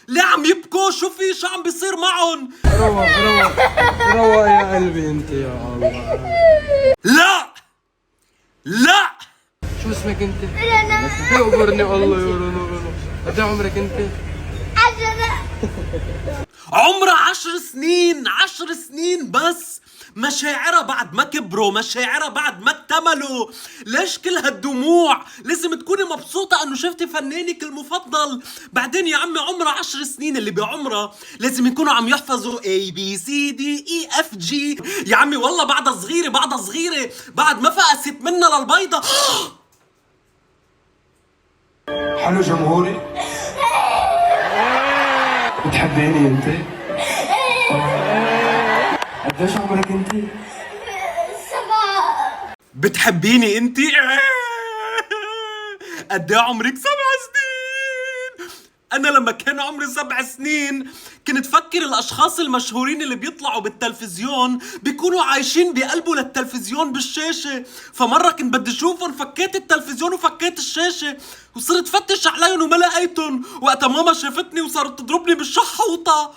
ليه عم يبكوا؟ شو عم بيصير معهم؟ روح روح روح يا قلبي انت يا الله. لا لا. شو اسمك انت؟ يقبرني الله يا رنا. قد ايه عمرك انت؟ عمرها 10 سنين، 10 سنين بس. مشاعرها بعد ما كبروا، مشاعرها بعد ما اكتملوا. ليش كل هالدموع؟ لازم تكوني مبسوطة انه شفتي فنانك المفضل. بعدين يا عمي عمرها 10 سنين، اللي بعمرها لازم يكونوا عم يحفظوا A B C D E F G. يا عمي والله بعدها صغيرة، بعدها صغيرة، بعد ما فقست منا للبيضة. حلو جمهوري، بتحبيني انت؟ قديش عمرك انت؟ بتحبيني انتي؟ قد ايه عمرك؟ 7 سنين. انا لما كان عمري 7 سنين كنت فكر الاشخاص المشهورين اللي بيطلعوا بالتلفزيون بيكونوا عايشين بقلبوا للتلفزيون بالشاشة. فمرة كنت بدي اشوفهم، فكيت التلفزيون وفكيت الشاشة وصرت فتش عليهم وما لقيتهم. وقتها ماما شافتني وصارت تضربني بالشحوطة.